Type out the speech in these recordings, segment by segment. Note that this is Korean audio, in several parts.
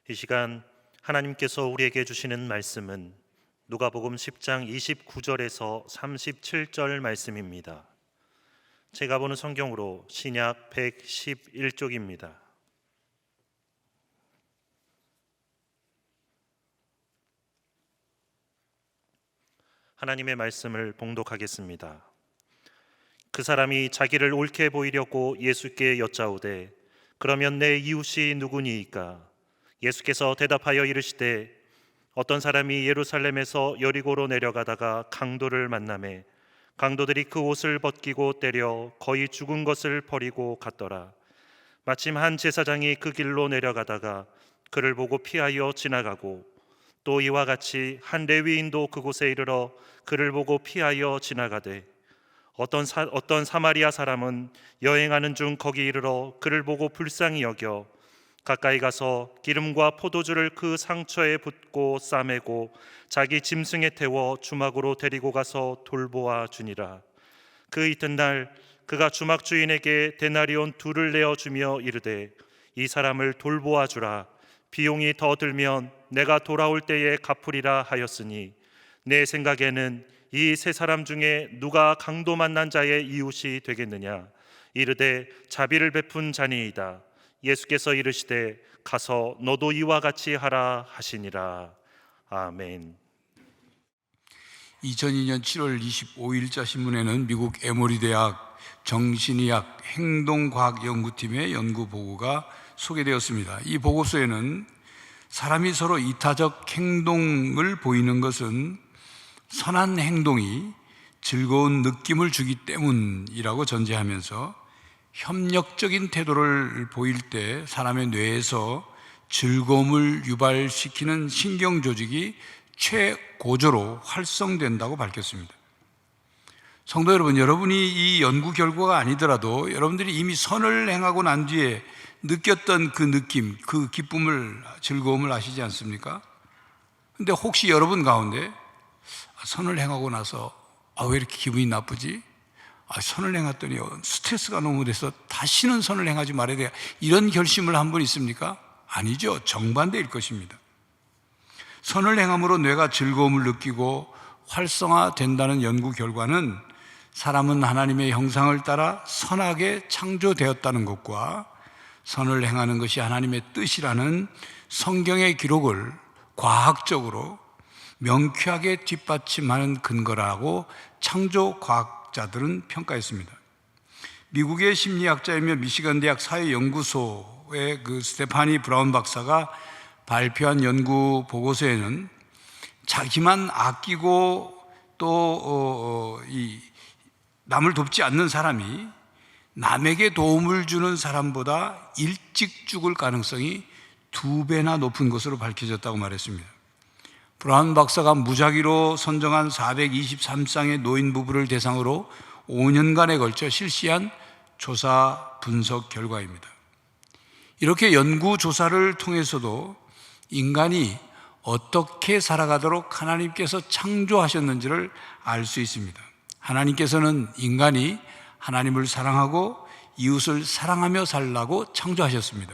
이 시간 하나님께서 우리에게 주시는 말씀은 누가복음 10장 29절에서 37절 말씀입니다. 제가 보는 성경으로 신약 111쪽입니다. 하나님의 말씀을 봉독하겠습니다. 그 사람이 자기를 옳게 보이려고 예수께 여짜오되 그러면 내 이웃이 누구니이까? 예수께서 대답하여 이르시되 어떤 사람이 예루살렘에서 여리고로 내려가다가 강도를 만나매 강도들이 그 옷을 벗기고 때려 거의 죽은 것을 버리고 갔더라. 마침 한 제사장이 그 길로 내려가다가 그를 보고 피하여 지나가고 또 이와 같이 한 레위인도 그곳에 이르러 그를 보고 피하여 지나가되 어떤 사마리아 사람은 여행하는 중 거기 이르러 그를 보고 불쌍히 여겨 가까이 가서 기름과 포도주를 그 상처에 붓고 싸매고 자기 짐승에 태워 주막으로 데리고 가서 돌보아 주니라. 그 이튿날 그가 주막 주인에게 데나리온 2를 내어 주며 이르되 이 사람을 돌보아 주라. 비용이 더 들면 내가 돌아올 때에 갚으리라 하였으니 내 생각에는 이 세 사람 중에 누가 강도 만난 자의 이웃이 되겠느냐? 이르되 자비를 베푼 자니이다. 예수께서 이르시되 가서 너도 이와 같이 하라 하시니라. 아멘. 2002년 7월 25일자 신문에는 미국 에모리 대학 정신의학 행동과학연구팀의 연구 보고가 소개되었습니다. 이 보고서에는 사람이 서로 이타적 행동을 보이는 것은 선한 행동이 즐거운 느낌을 주기 때문이라고 전제하면서 협력적인 태도를 보일 때 사람의 뇌에서 즐거움을 유발시키는 신경 조직이 최고조로 활성된다고 밝혔습니다. 성도 여러분, 여러분이 이 연구 결과가 아니더라도 여러분들이 이미 선을 행하고 난 뒤에 느꼈던 그 느낌, 그 기쁨을, 즐거움을 아시지 않습니까? 근데 혹시 여러분 가운데 선을 행하고 나서 왜 이렇게 기분이 나쁘지? 선을 행했더니 스트레스가 너무 돼서 다시는 선을 행하지 말아야 돼, 이런 결심을 한 번 있습니까? 아니죠. 정반대일 것입니다. 선을 행함으로 뇌가 즐거움을 느끼고 활성화된다는 연구 결과는 사람은 하나님의 형상을 따라 선하게 창조되었다는 것과 선을 행하는 것이 하나님의 뜻이라는 성경의 기록을 과학적으로 명쾌하게 뒷받침하는 근거라고 창조과학자들은 평가했습니다. 미국의 심리학자이며 미시간 대학 사회연구소의 그 스테파니 브라운 박사가 발표한 연구 보고서에는 자기만 아끼고 또 남을 돕지 않는 사람이 남에게 도움을 주는 사람보다 일찍 죽을 가능성이 2배나 높은 것으로 밝혀졌다고 말했습니다. 브라운 박사가 무작위로 선정한 423쌍의 노인 부부를 대상으로 5년간에 걸쳐 실시한 조사 분석 결과입니다. 이렇게 연구 조사를 통해서도 인간이 어떻게 살아가도록 하나님께서 창조하셨는지를 알 수 있습니다. 하나님께서는 인간이 하나님을 사랑하고 이웃을 사랑하며 살라고 창조하셨습니다.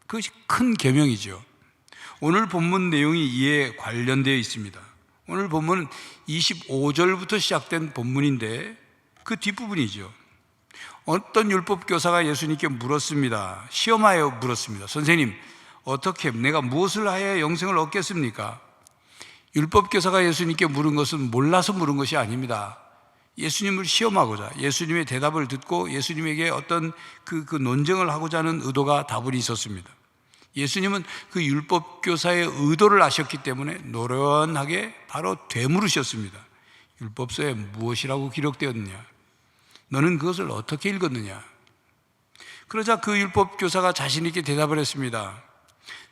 그것이 큰 계명이죠. 오늘 본문 내용이 이에 관련되어 있습니다. 오늘 본문은 25절부터 시작된 본문인데 그 뒷부분이죠. 어떤 율법교사가 예수님께 물었습니다. 시험하여 물었습니다. 선생님, 어떻게 내가 무엇을 하여야 영생을 얻겠습니까? 율법교사가 예수님께 물은 것은 몰라서 물은 것이 아닙니다. 예수님을 시험하고자, 예수님의 대답을 듣고 예수님에게 어떤 그 논쟁을 하고자 하는 의도가 다분히 있었습니다. 예수님은 그 율법교사의 의도를 아셨기 때문에 노련하게 바로 되물으셨습니다. 율법서에 무엇이라고 기록되었느냐? 너는 그것을 어떻게 읽었느냐? 그러자 그 율법교사가 자신 있게 대답을 했습니다.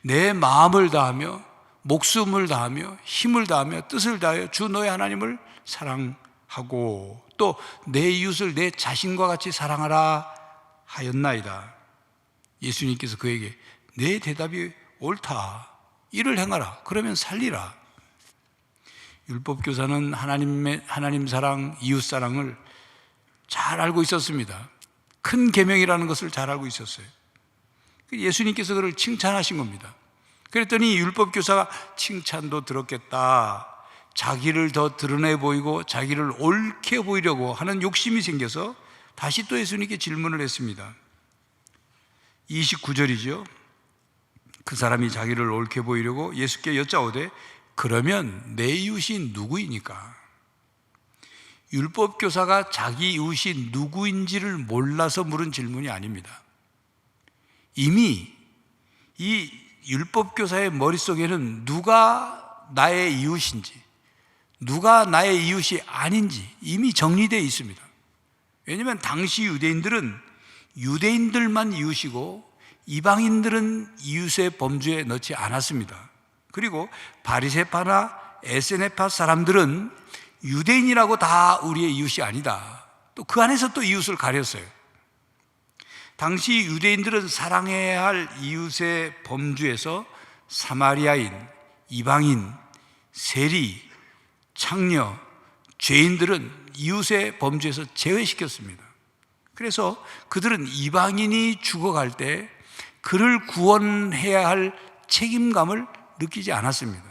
내 마음을 다하며 목숨을 다하며 힘을 다하며 뜻을 다하여 주 너의 하나님을 사랑하고 또 내 이웃을 내 자신과 같이 사랑하라 하였나이다. 예수님께서 그에게 내 대답이 옳다. 이를 행하라. 그러면 살리라. 율법교사는 하나님 사랑, 이웃 사랑을 잘 알고 있었습니다. 큰 계명이라는 것을 잘 알고 있었어요. 예수님께서 그를 칭찬하신 겁니다. 그랬더니 율법교사가 칭찬도 들었겠다. 자기를 더 드러내 보이고 자기를 옳게 보이려고 하는 욕심이 생겨서 다시 또 예수님께 질문을 했습니다. 29절이죠. 그 사람이 자기를 옳게 보이려고 예수께 여짜오되 그러면 내 이웃이 누구이니까? 율법교사가 자기 이웃이 누구인지를 몰라서 물은 질문이 아닙니다. 이미 이 율법교사의 머릿속에는 누가 나의 이웃인지, 누가 나의 이웃이 아닌지 이미 정리되어 있습니다. 왜냐하면 당시 유대인들은 유대인들만 이웃이고 이방인들은 이웃의 범주에 넣지 않았습니다. 그리고 바리새파나 에세네파 사람들은 유대인이라고 다 우리의 이웃이 아니다. 또 그 안에서 또 이웃을 가렸어요. 당시 유대인들은 사랑해야 할 이웃의 범주에서 사마리아인, 이방인, 세리, 창녀, 죄인들은 이웃의 범주에서 제외시켰습니다. 그래서 그들은 이방인이 죽어갈 때 그를 구원해야 할 책임감을 느끼지 않았습니다.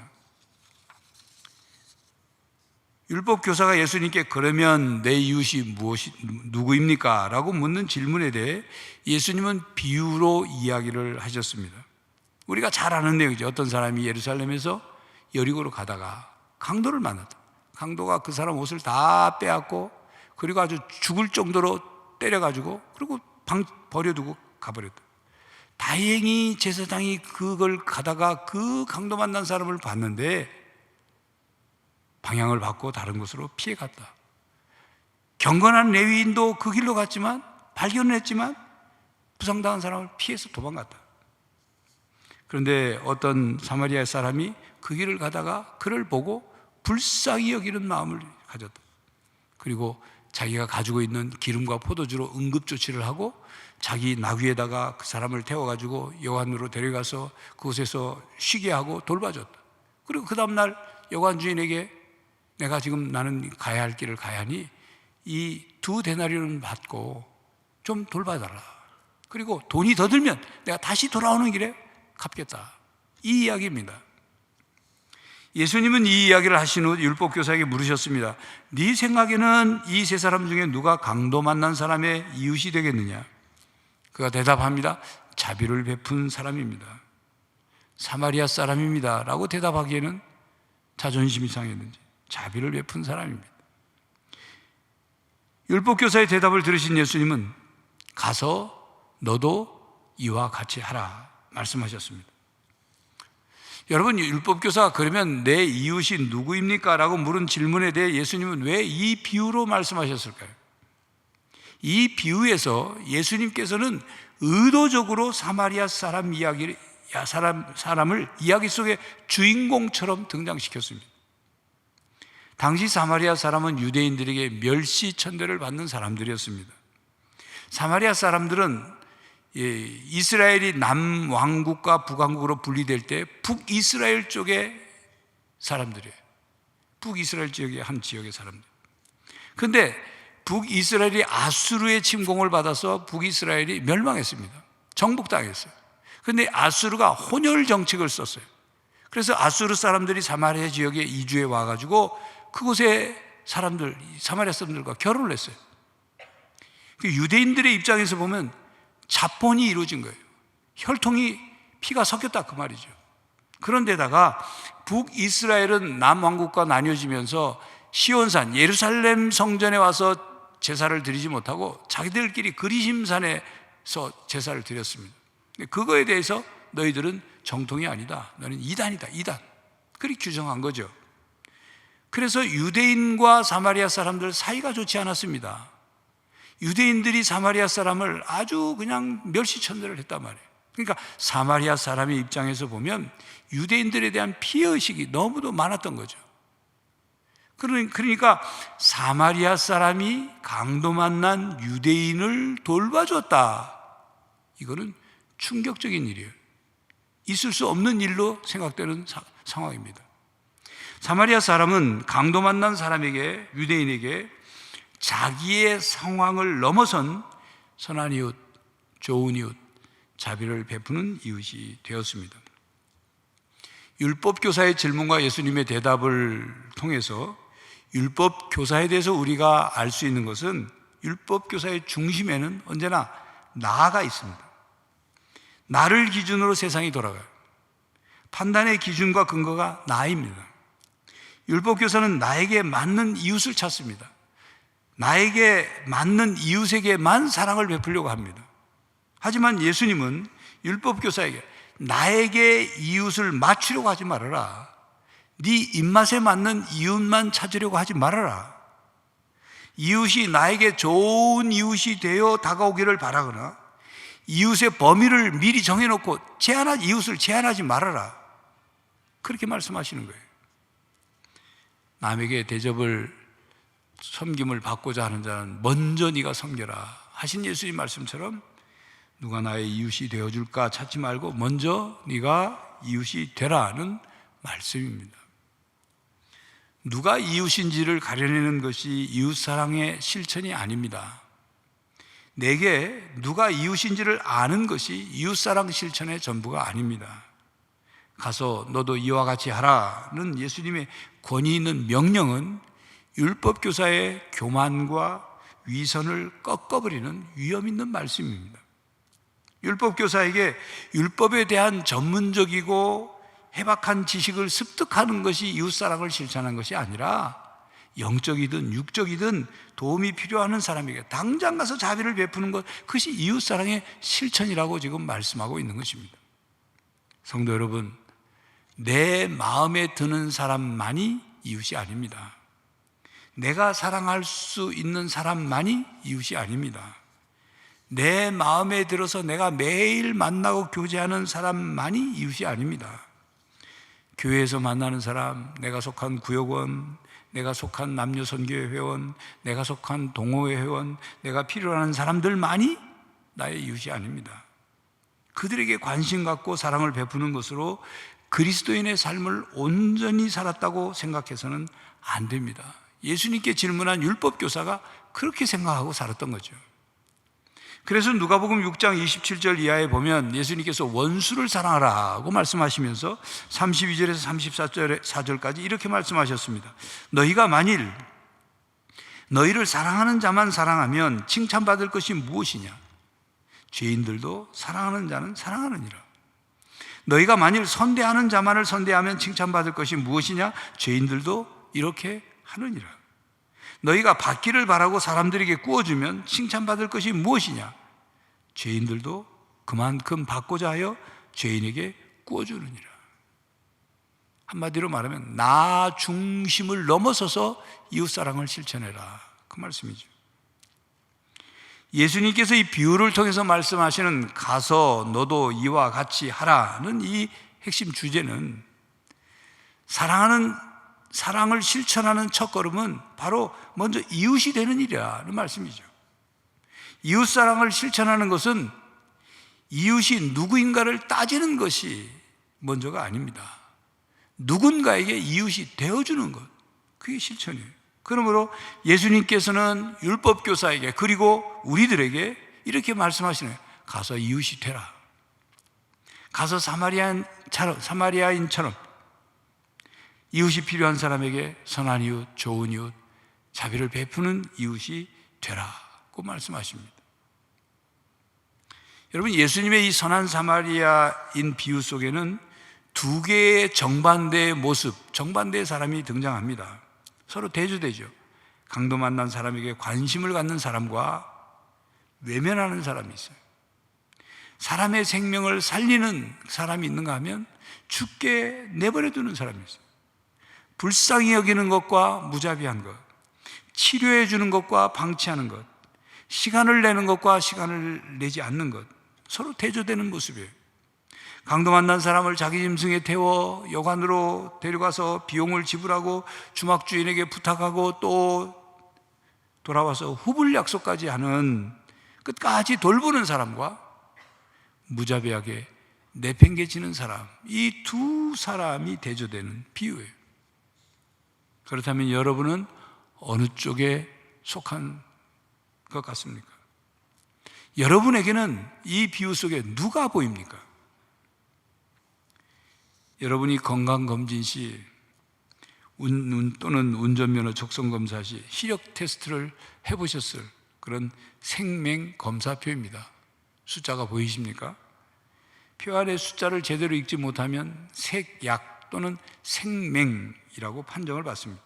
율법교사가 예수님께 그러면 내 이웃이 누구입니까? 라고 묻는 질문에 대해 예수님은 비유로 이야기를 하셨습니다. 우리가 잘 아는 내용이죠. 어떤 사람이 예루살렘에서 여리고로 가다가 강도를 만났다. 강도가 그 사람 옷을 다 빼앗고 그리고 아주 죽을 정도로 때려가지고 그리고 버려두고 가버렸다. 다행히 제사장이 그걸 가다가 그 강도 만난 사람을 봤는데 방향을 바꿔 다른 곳으로 피해갔다. 경건한 레위인도 그 길로 갔지만 발견을 했지만 부상당한 사람을 피해서 도망갔다. 그런데 어떤 사마리아 사람이 그 길을 가다가 그를 보고 불쌍히 여기는 마음을 가졌다. 그리고 자기가 가지고 있는 기름과 포도주로 응급조치를 하고 자기 나귀에다가 그 사람을 태워가지고 여관으로 데려가서 그곳에서 쉬게 하고 돌봐줬다. 그리고 그 다음날 여관 주인에게 내가 지금 나는 가야 할 길을 가야 하니 이 2데나리온을 받고 좀 돌봐달라. 그리고 돈이 더 들면 내가 다시 돌아오는 길에 갚겠다. 이 이야기입니다. 예수님은 이 이야기를 하신 후 율법교사에게 물으셨습니다. 네 생각에는 이 세 사람 중에 누가 강도 만난 사람의 이웃이 되겠느냐? 그가 대답합니다. 자비를 베푼 사람입니다. 사마리아 사람입니다. 라고 대답하기에는 자존심이 상했는지 자비를 베푼 사람입니다. 율법교사의 대답을 들으신 예수님은 가서 너도 이와 같이 하라 말씀하셨습니다. 여러분, 율법교사가 그러면 내 이웃이 누구입니까? 라고 물은 질문에 대해 예수님은 왜 이 비유로 말씀하셨을까요? 이 비유에서 예수님께서는 의도적으로 사마리아 사람 사람을 이야기 속의 주인공처럼 등장시켰습니다. 당시 사마리아 사람은 유대인들에게 멸시천대를 받는 사람들이었습니다. 사마리아 사람들은 이스라엘이 남왕국과 북왕국으로 분리될 때 북이스라엘 쪽의 사람들이에요. 북이스라엘 지역의 한 지역의 사람들. 그런데 북이스라엘이 아수르의 침공을 받아서 북이스라엘이 멸망했습니다. 정복당했어요. 그런데 아수르가 혼혈 정책을 썼어요. 그래서 아수르 사람들이 사마리아 지역에 이주해 와가지고 그곳의 사람들, 사마리아 사람들과 결혼을 했어요. 유대인들의 입장에서 보면 자본이 이루어진 거예요. 혈통이 피가 섞였다 그 말이죠. 그런데다가 북이스라엘은 남왕국과 나뉘어지면서 시온산 예루살렘 성전에 와서 제사를 드리지 못하고 자기들끼리 그리심산에서 제사를 드렸습니다. 그거에 대해서 너희들은 정통이 아니다. 너는 이단이다. 이단. 그렇게 규정한 거죠. 그래서 유대인과 사마리아 사람들 사이가 좋지 않았습니다. 유대인들이 사마리아 사람을 아주 그냥 멸시천대를 했단 말이에요. 그러니까 사마리아 사람의 입장에서 보면 유대인들에 대한 피해의식이 너무도 많았던 거죠. 그러니까 사마리아 사람이 강도 만난 유대인을 돌봐줬다. 이거는 충격적인 일이에요. 있을 수 없는 일로 생각되는 상황입니다. 사마리아 사람은 강도 만난 사람에게, 유대인에게 자기의 상황을 넘어선 선한 이웃, 좋은 이웃, 자비를 베푸는 이웃이 되었습니다. 율법 교사의 질문과 예수님의 대답을 통해서 율법 교사에 대해서 우리가 알 수 있는 것은 율법 교사의 중심에는 언제나 나가 있습니다. 나를 기준으로 세상이 돌아가요. 판단의 기준과 근거가 나입니다. 율법 교사는 나에게 맞는 이웃을 찾습니다. 나에게 맞는 이웃에게만 사랑을 베풀려고 합니다. 하지만 예수님은 율법 교사에게 나에게 이웃을 맞추려고 하지 말아라. 네 입맛에 맞는 이웃만 찾으려고 하지 말아라. 이웃이 나에게 좋은 이웃이 되어 다가오기를 바라거나 이웃의 범위를 미리 정해놓고 이웃을 제한하지 말아라. 그렇게 말씀하시는 거예요. 남에게 대접을 섬김을 받고자 하는 자는 먼저 네가 섬겨라 하신 예수님 말씀처럼 누가 나의 이웃이 되어줄까 찾지 말고 먼저 네가 이웃이 되라는 말씀입니다. 누가 이웃인지를 가려내는 것이 이웃사랑의 실천이 아닙니다. 내게 누가 이웃인지를 아는 것이 이웃사랑 실천의 전부가 아닙니다. 가서 너도 이와 같이 하라는 예수님의 권위 있는 명령은 율법교사의 교만과 위선을 꺾어버리는 위험 있는 말씀입니다. 율법교사에게 율법에 대한 전문적이고 해박한 지식을 습득하는 것이 이웃사랑을 실천하는 것이 아니라 영적이든 육적이든 도움이 필요한 사람에게 당장 가서 자비를 베푸는 것, 그것이 이웃사랑의 실천이라고 지금 말씀하고 있는 것입니다. 성도 여러분, 내 마음에 드는 사람만이 이웃이 아닙니다. 내가 사랑할 수 있는 사람만이 이웃이 아닙니다. 내 마음에 들어서 내가 매일 만나고 교제하는 사람만이 이웃이 아닙니다. 교회에서 만나는 사람, 내가 속한 구역원, 내가 속한 남녀선교회 회원, 내가 속한 동호회 회원, 내가 필요로 하는 사람들만이 나의 이웃이 아닙니다. 그들에게 관심 갖고 사랑을 베푸는 것으로 그리스도인의 삶을 온전히 살았다고 생각해서는 안 됩니다. 예수님께 질문한 율법교사가 그렇게 생각하고 살았던 거죠. 그래서 누가복음 6장 27절 이하에 보면 예수님께서 원수를 사랑하라고 말씀하시면서 32절에서 34절까지 이렇게 말씀하셨습니다. 너희가 만일 너희를 사랑하는 자만 사랑하면 칭찬받을 것이 무엇이냐? 죄인들도 사랑하는 자는 사랑하느니라. 너희가 만일 선대하는 자만을 선대하면 칭찬받을 것이 무엇이냐? 죄인들도 이렇게 하느니라. 너희가 받기를 바라고 사람들에게 구워주면 칭찬받을 것이 무엇이냐? 죄인들도 그만큼 받고자 하여 죄인에게 구워주느니라. 한마디로 말하면 나 중심을 넘어서서 이웃사랑을 실천해라, 그 말씀이죠. 예수님께서 이 비유를 통해서 말씀하시는 가서 너도 이와 같이 하라는 이 핵심 주제는 사랑을 실천하는 첫걸음은 바로 먼저 이웃이 되는 일이라는 말씀이죠. 이웃사랑을 실천하는 것은 이웃이 누구인가를 따지는 것이 먼저가 아닙니다. 누군가에게 이웃이 되어주는 것, 그게 실천이에요. 그러므로 예수님께서는 율법교사에게 그리고 우리들에게 이렇게 말씀하시네요. 가서 이웃이 되라. 가서 사마리아인처럼 이웃이 필요한 사람에게 선한 이웃, 좋은 이웃, 자비를 베푸는 이웃이 되라고 말씀하십니다. 여러분, 예수님의 이 선한 사마리아인 비유 속에는 두 개의 정반대의 모습, 정반대의 사람이 등장합니다. 서로 대조되죠. 강도 만난 사람에게 관심을 갖는 사람과 외면하는 사람이 있어요. 사람의 생명을 살리는 사람이 있는가 하면 죽게 내버려 두는 사람이 있어요. 불쌍히 여기는 것과 무자비한 것, 치료해 주는 것과 방치하는 것, 시간을 내는 것과 시간을 내지 않는 것, 서로 대조되는 모습이에요. 강도 만난 사람을 자기 짐승에 태워 여관으로 데려가서 비용을 지불하고 주막 주인에게 부탁하고 또 돌아와서 후불 약속까지 하는, 끝까지 돌보는 사람과 무자비하게 내팽개치는 사람, 이 두 사람이 대조되는 비유예요. 그렇다면 여러분은 어느 쪽에 속한 것 같습니까? 여러분에게는 이 비유 속에 누가 보입니까? 여러분이 건강검진 시 또는 운전면허 적성검사 시 시력 테스트를 해보셨을 그런 생맹검사표입니다. 숫자가 보이십니까? 표 안에 숫자를 제대로 읽지 못하면 색약 또는 생맹이라고 판정을 받습니다.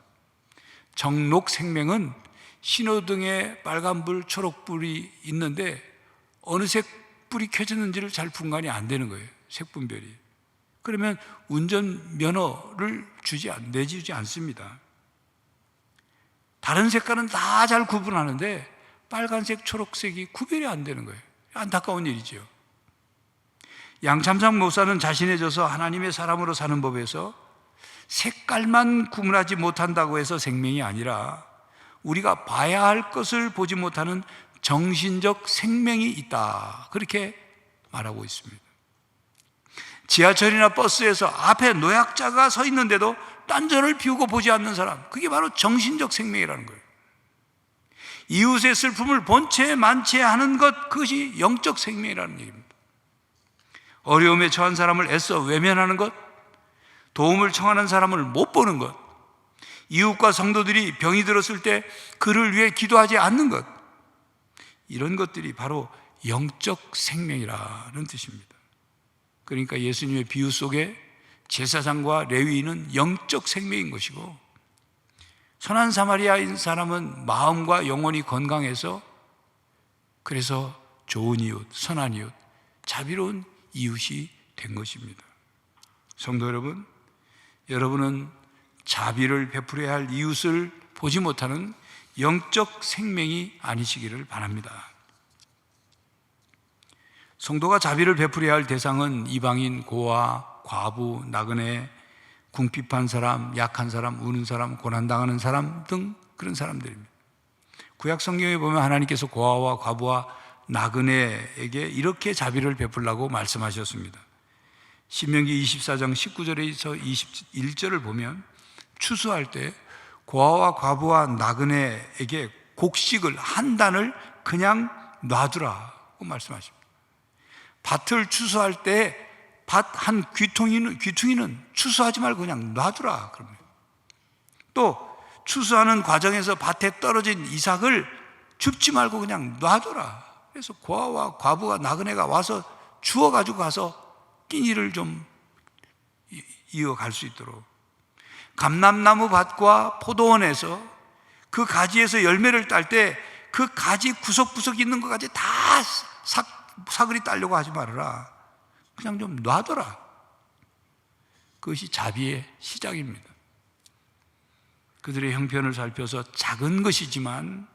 정록생맹은 신호등에 빨간불, 초록불이 있는데 어느 색불이 켜졌는지를 잘 분간이 안 되는 거예요. 색분별이. 그러면 운전면허를 내주지 않습니다. 다른 색깔은 다 잘 구분하는데 빨간색, 초록색이 구별이 안 되는 거예요. 안타까운 일이죠. 양참상 목사는 자신에 져서 하나님의 사람으로 사는 법에서 색깔만 구분하지 못한다고 해서 생명이 아니라 우리가 봐야 할 것을 보지 못하는 정신적 생명이 있다, 그렇게 말하고 있습니다. 지하철이나 버스에서 앞에 노약자가 서 있는데도 딴전을 피우고 보지 않는 사람, 그게 바로 정신적 생명이라는 거예요. 이웃의 슬픔을 본체 만체하는 것, 그것이 영적 생명이라는 얘기입니다. 어려움에 처한 사람을 애써 외면하는 것, 도움을 청하는 사람을 못 보는 것, 이웃과 성도들이 병이 들었을 때 그를 위해 기도하지 않는 것, 이런 것들이 바로 영적 생명이라는 뜻입니다. 그러니까 예수님의 비유 속에 제사장과 레위인은 영적 생명인 것이고, 선한 사마리아인 사람은 마음과 영혼이 건강해서 그래서 좋은 이웃, 선한 이웃, 자비로운 이웃이 된 것입니다. 성도 여러분, 여러분은 자비를 베풀어야 할 이웃을 보지 못하는 영적 생명이 아니시기를 바랍니다. 성도가 자비를 베풀어야 할 대상은 이방인, 고아, 과부, 나그네, 궁핍한 사람, 약한 사람, 우는 사람, 고난당하는 사람 등 그런 사람들입니다. 구약 성경에 보면 하나님께서 고아와 과부와 나그네에게 이렇게 자비를 베풀라고 말씀하셨습니다. 신명기 24장 19절에서 21절을 보면 추수할 때 고아와 과부와 나그네에게 곡식을 한 단을 그냥 놔두라고 말씀하십니다. 밭을 추수할 때 밭 한 귀퉁이는 추수하지 말고 그냥 놔두라 그럽니다. 또 추수하는 과정에서 밭에 떨어진 이삭을 줍지 말고 그냥 놔두라. 그래서 고아와 과부가 나그네가 와서 주워가지고 가서 끼니를 좀 이어갈 수 있도록, 감람나무 밭과 포도원에서 그 가지에서 열매를 딸 때 그 가지 구석구석 있는 것까지 다 사그리 따려고 하지 말아라. 그냥 좀 놔둬라. 그것이 자비의 시작입니다. 그들의 형편을 살펴서 작은 것이지만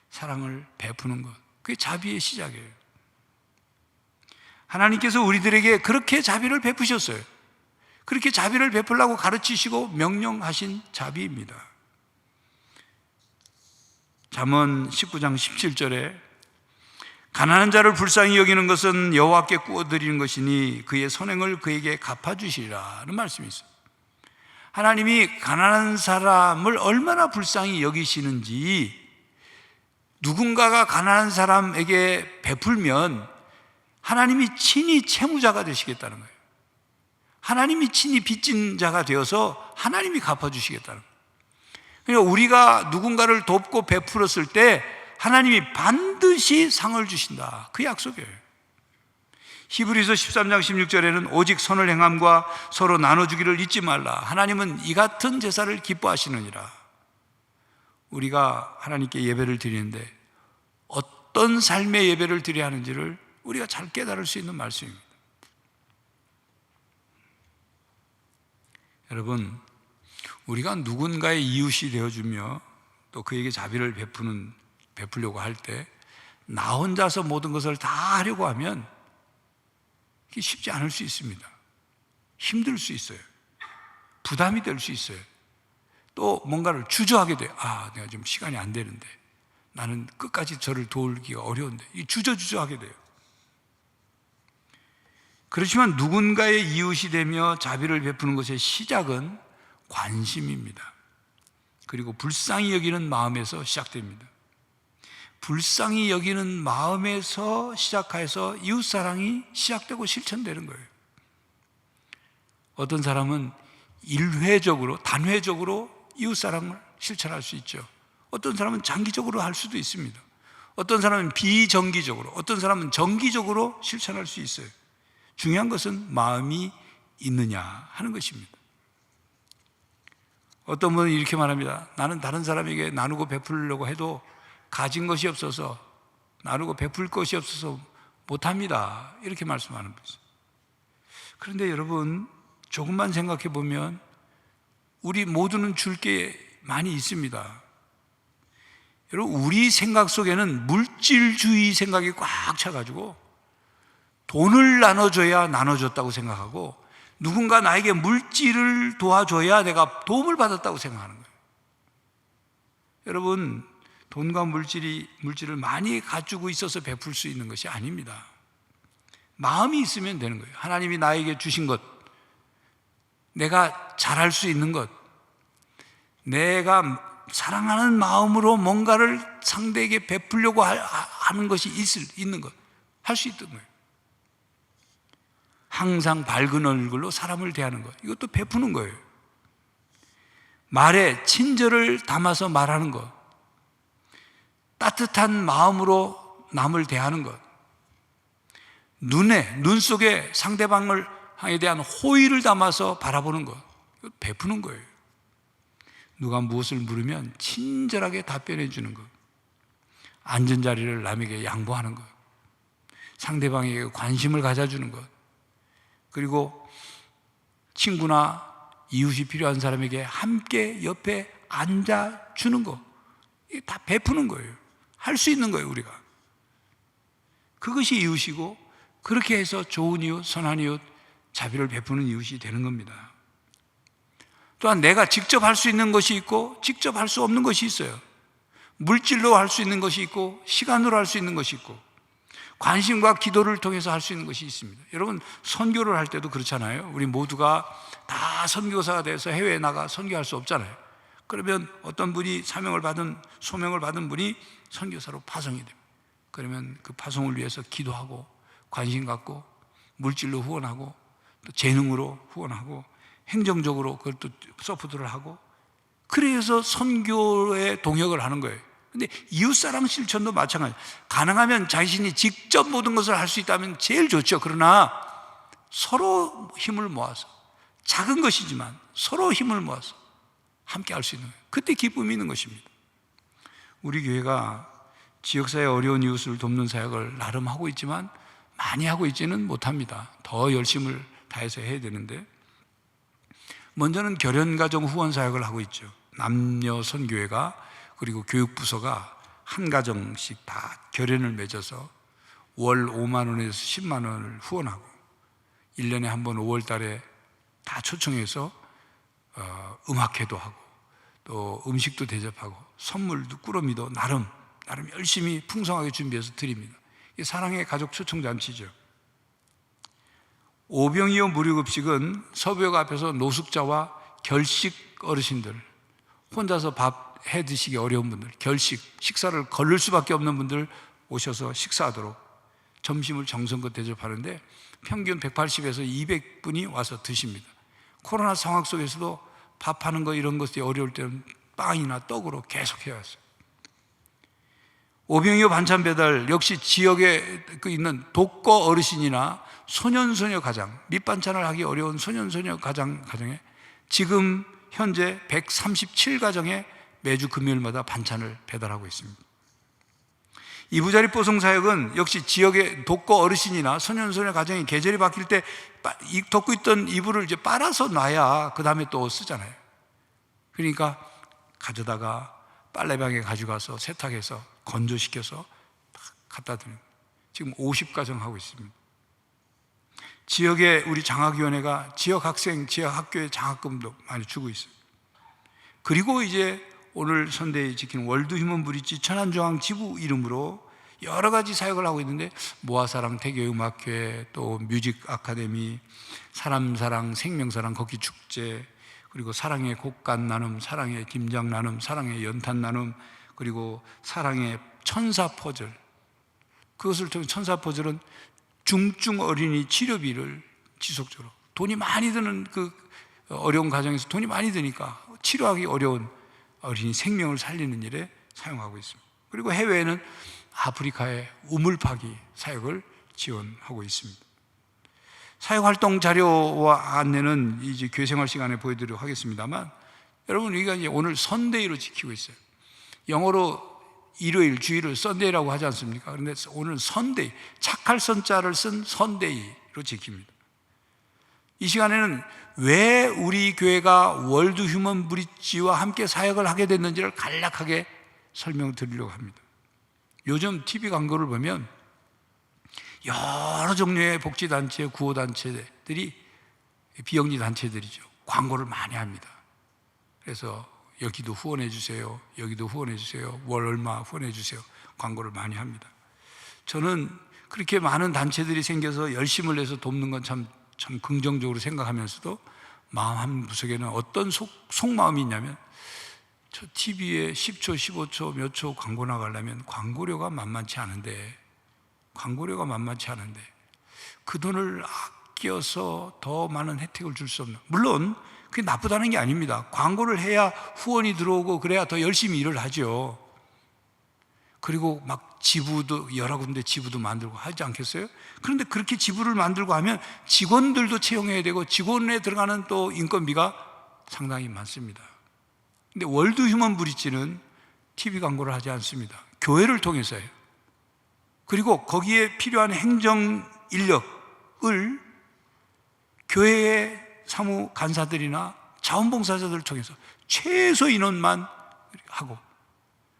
사랑을 베푸는 것, 그게 자비의 시작이에요. 하나님께서 우리들에게 그렇게 자비를 베푸셨어요. 그렇게 자비를 베풀라고 가르치시고 명령하신 자비입니다. 잠언 19장 17절에 가난한 자를 불쌍히 여기는 것은 여호와께 구워드리는 것이니 그의 선행을 그에게 갚아주시리라는 말씀이 있어요. 하나님이 가난한 사람을 얼마나 불쌍히 여기시는지, 누군가가 가난한 사람에게 베풀면 하나님이 친히 채무자가 되시겠다는 거예요. 하나님이 친히 빚진 자가 되어서 하나님이 갚아주시겠다는 거예요. 그러니까 우리가 누군가를 돕고 베풀었을 때 하나님이 반드시 상을 주신다, 그 약속이에요. 히브리서 13장 16절에는 오직 선을 행함과 서로 나눠주기를 잊지 말라. 하나님은 이 같은 제사를 기뻐하시느니라. 우리가 하나님께 예배를 드리는데 어떤 삶의 예배를 드려야 하는지를 우리가 잘 깨달을 수 있는 말씀입니다. 여러분, 우리가 누군가의 이웃이 되어주며 또 그에게 자비를 베풀려고 할 때 나 혼자서 모든 것을 다 하려고 하면 그게 쉽지 않을 수 있습니다. 힘들 수 있어요. 부담이 될 수 있어요. 또 뭔가를 주저하게 돼요. 내가 지금 시간이 안 되는데, 나는 끝까지 저를 도우기가 어려운데, 주저하게 돼요. 그렇지만 누군가의 이웃이 되며 자비를 베푸는 것의 시작은 관심입니다. 그리고 불쌍히 여기는 마음에서 시작됩니다. 불쌍히 여기는 마음에서 시작해서 이웃사랑이 시작되고 실천되는 거예요. 어떤 사람은 일회적으로, 단회적으로 이웃사랑을 실천할 수 있죠. 어떤 사람은 장기적으로 할 수도 있습니다. 어떤 사람은 비정기적으로, 어떤 사람은 정기적으로 실천할 수 있어요. 중요한 것은 마음이 있느냐 하는 것입니다. 어떤 분은 이렇게 말합니다. 나는 다른 사람에게 나누고 베풀려고 해도 가진 것이 없어서, 나누고 베풀 것이 없어서 못합니다. 이렇게 말씀하는 거죠. 그런데 여러분, 조금만 생각해 보면 우리 모두는 줄 게 많이 있습니다. 여러분, 우리 생각 속에는 물질주의 생각이 꽉 차가지고 돈을 나눠줘야 나눠줬다고 생각하고, 누군가 나에게 물질을 도와줘야 내가 도움을 받았다고 생각하는 거예요. 여러분, 돈과 물질을 많이 가지고 있어서 베풀 수 있는 것이 아닙니다. 마음이 있으면 되는 거예요. 하나님이 나에게 주신 것, 내가 잘할 수 있는 것, 내가 사랑하는 마음으로 뭔가를 상대에게 베풀려고 하는 것이 있는 것, 할 수 있던 거예요. 항상 밝은 얼굴로 사람을 대하는 것, 이것도 베푸는 거예요. 말에 친절을 담아서 말하는 것, 따뜻한 마음으로 남을 대하는 것, 눈 속에 상대방에 대한 호의를 담아서 바라보는 것, 이거 베푸는 거예요. 누가 무엇을 물으면 친절하게 답변해 주는 것, 앉은 자리를 남에게 양보하는 것, 상대방에게 관심을 가져주는 것, 그리고 친구나 이웃이 필요한 사람에게 함께 옆에 앉아주는 것, 이게 다 베푸는 거예요. 할 수 있는 거예요, 우리가. 그것이 이웃이고, 그렇게 해서 좋은 이웃, 선한 이웃, 자비를 베푸는 이웃이 되는 겁니다. 또한 내가 직접 할 수 있는 것이 있고 직접 할 수 없는 것이 있어요. 물질로 할 수 있는 것이 있고 시간으로 할 수 있는 것이 있고 관심과 기도를 통해서 할 수 있는 것이 있습니다. 여러분, 선교를 할 때도 그렇잖아요. 우리 모두가 다 선교사가 돼서 해외에 나가 선교할 수 없잖아요. 그러면 어떤 분이 소명을 받은 분이 선교사로 파송이 됩니다. 그러면 그 파송을 위해서 기도하고 관심 갖고 물질로 후원하고 또 재능으로 후원하고 행정적으로 그걸 또 서포트를 하고, 그래서 선교에 동역을 하는 거예요. 근데 이웃사랑 실천도 마찬가지예요. 가능하면 자신이 직접 모든 것을 할 수 있다면 제일 좋죠. 그러나 서로 힘을 모아서, 작은 것이지만 서로 힘을 모아서 함께 할 수 있는 거예요. 그때 기쁨이 있는 것입니다. 우리 교회가 지역사회 어려운 이웃을 돕는 사역을 나름 하고 있지만 많이 하고 있지는 못합니다. 더 열심을 다해서 해야 되는데, 먼저는 결연가정 후원 사역을 하고 있죠. 남녀 선교회가, 그리고 교육부서가 한 가정씩 다 결연을 맺어서 월 5만 원에서 10만 원을 후원하고, 1년에 한 번 5월 달에 다 초청해서 음악회도 하고 또 음식도 대접하고 선물도 꾸러미도 나름 열심히 풍성하게 준비해서 드립니다. 이게 사랑의 가족 초청잔치죠. 오병이어 무료급식은 서부역 앞에서 노숙자와 결식 어르신들, 혼자서 밥 해 드시기 어려운 분들, 식사를 거를 수밖에 없는 분들 오셔서 식사하도록 점심을 정성껏 대접하는데 평균 180에서 200분이 와서 드십니다. 코로나 상황 속에서도 밥하는 거 이런 것이 어려울 때는 빵이나 떡으로 계속 해왔어요. 오병이어 반찬 배달 역시 지역에 있는 독거 어르신이나 소년소녀 가정, 밑반찬을 하기 어려운 소년소녀 가정에 지금 현재 137가정에 매주 금요일마다 반찬을 배달하고 있습니다. 이부자리 뽀송 사역은 역시 지역의 독거 어르신이나 소년소녀 가정이 계절이 바뀔 때 덮고 있던 이불을 이제 빨아서 놔야 그 다음에 또 쓰잖아요. 그러니까 가져다가 빨래방에 가져가서 세탁해서 건조시켜서 갖다 드는, 지금 50가정 하고 있습니다. 지역에 우리 장학위원회가 지역 학생, 지역 학교에 장학금도 많이 주고 있어요. 그리고 이제 오늘 선대에 지키는 월드 휴먼 브릿지 천안중앙 지부 이름으로 여러 가지 사역을 하고 있는데, 모아사랑 태교음악회, 또 뮤직 아카데미, 사람사랑, 생명사랑 걷기 축제, 그리고 사랑의 곡간 나눔, 사랑의 김장 나눔, 사랑의 연탄 나눔, 그리고 사랑의 천사 퍼즐. 그것을 통해 천사 퍼즐은 중증 어린이 치료비를 지속적으로 돈이 많이 드는 그 어려운 가정에서 돈이 많이 드니까 치료하기 어려운 어린이 생명을 살리는 일에 사용하고 있습니다. 그리고 해외에는 아프리카의 우물 파기 사역을 지원하고 있습니다. 사역활동 자료와 안내는 이제 교회 생활 시간에 보여드리도록 하겠습니다만, 여러분, 우리가 이제 오늘 선데이로 지키고 있어요. 영어로 일요일, 주일을 썬데이라고 하지 않습니까? 그런데 오늘 선데이, 착할 선자를 쓴 선데이로 지킵니다. 이 시간에는 왜 우리 교회가 월드 휴먼 브릿지와 함께 사역을 하게 됐는지를 간략하게 설명드리려고 합니다. 요즘 TV 광고를 보면 여러 종류의 복지단체, 구호단체들이, 비영리 단체들이죠, 광고를 많이 합니다. 그래서 여기도 후원해 주세요, 여기도 후원해 주세요, 월 얼마 후원해 주세요, 광고를 많이 합니다. 저는 그렇게 많은 단체들이 생겨서 열심을 내서 돕는 건 참 긍정적으로 생각하면서도 마음 한 구석에는 어떤 속마음이 있냐면, 저 TV에 10초, 15초, 몇 초 광고 나가려면 광고료가 만만치 않은데 그 돈을 아껴서 더 많은 혜택을 줄 수 없나. 물론 그게 나쁘다는 게 아닙니다. 광고를 해야 후원이 들어오고 그래야 더 열심히 일을 하죠. 그리고 막 지부도, 여러 군데 지부도 만들고 하지 않겠어요? 그런데 그렇게 지부를 만들고 하면 직원들도 채용해야 되고 직원에 들어가는 또 인건비가 상당히 많습니다. 근데 월드 휴먼 브릿지는 TV 광고를 하지 않습니다. 교회를 통해서 해요. 그리고 거기에 필요한 행정 인력을 교회의 사무 간사들이나 자원봉사자들을 통해서 최소 인원만 하고,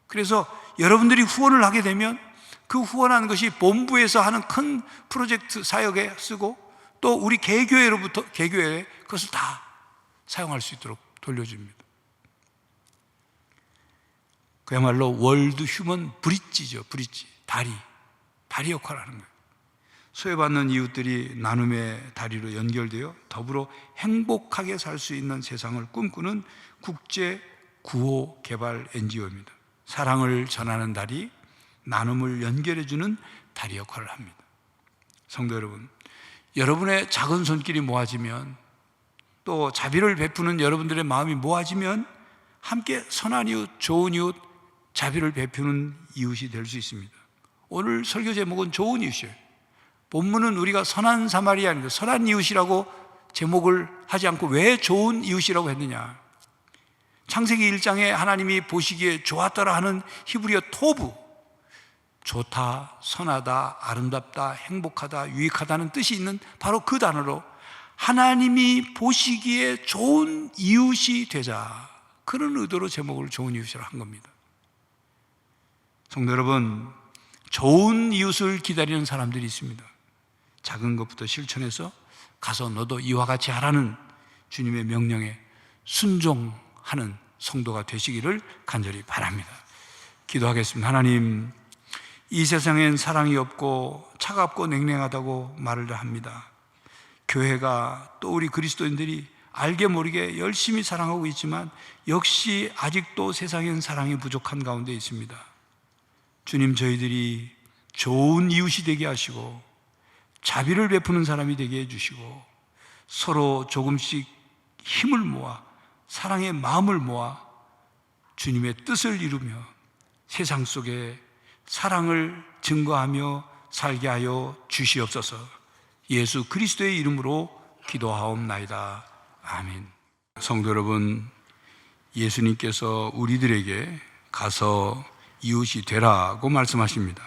그래서 여러분들이 후원을 하게 되면 그 후원하는 것이 본부에서 하는 큰 프로젝트 사역에 쓰고, 또 우리 개교회로부터 개교회에 그것을 다 사용할 수 있도록 돌려줍니다. 그야말로 월드 휴먼 브릿지죠. 브릿지, 다리 역할을 하는 거예요. 소외받는 이웃들이 나눔의 다리로 연결되어 더불어 행복하게 살 수 있는 세상을 꿈꾸는 국제 구호 개발 NGO입니다. 사랑을 전하는 다리, 나눔을 연결해주는 다리 역할을 합니다. 성도 여러분, 여러분의 작은 손길이 모아지면, 또 자비를 베푸는 여러분들의 마음이 모아지면 함께 선한 이웃, 좋은 이웃, 자비를 베푸는 이웃이 될 수 있습니다. 오늘 설교 제목은 좋은 이웃이에요. 본문은 우리가 선한 사마리아인데 선한 이웃이라고 제목을 하지 않고 왜 좋은 이웃이라고 했느냐. 창세기 1장에 하나님이 보시기에 좋았더라 하는 히브리어 토부, 좋다, 선하다, 아름답다, 행복하다, 유익하다는 뜻이 있는 바로 그 단어로 하나님이 보시기에 좋은 이웃이 되자, 그런 의도로 제목을 좋은 이웃이라고 한 겁니다. 성도 여러분, 좋은 이웃을 기다리는 사람들이 있습니다. 작은 것부터 실천해서 가서 너도 이와 같이 하라는 주님의 명령에 순종하는 성도가 되시기를 간절히 바랍니다. 기도하겠습니다. 하나님, 이 세상엔 사랑이 없고 차갑고 냉랭하다고 말을 합니다. 교회가 또 우리 그리스도인들이 알게 모르게 열심히 사랑하고 있지만 역시 아직도 세상엔 사랑이 부족한 가운데 있습니다. 주님, 저희들이 좋은 이웃이 되게 하시고 자비를 베푸는 사람이 되게 해주시고 서로 조금씩 힘을 모아 사랑의 마음을 모아 주님의 뜻을 이루며 세상 속에 사랑을 증거하며 살게 하여 주시옵소서. 예수 그리스도의 이름으로 기도하옵나이다. 아멘. 성도 여러분, 예수님께서 우리들에게 가서 이웃이 되라고 말씀하십니다.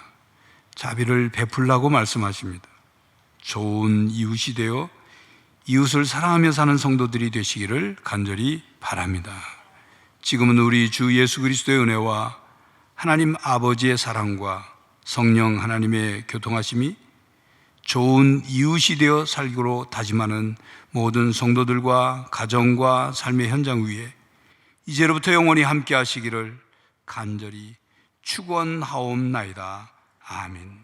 자비를 베풀라고 말씀하십니다. 좋은 이웃이 되어 이웃을 사랑하며 사는 성도들이 되시기를 간절히 바랍니다. 지금은 우리 주 예수 그리스도의 은혜와 하나님 아버지의 사랑과 성령 하나님의 교통하심이 좋은 이웃이 되어 살기로 다짐하는 모든 성도들과 가정과 삶의 현장 위에 이제로부터 영원히 함께 하시기를 간절히 축원하옵나이다. 아멘.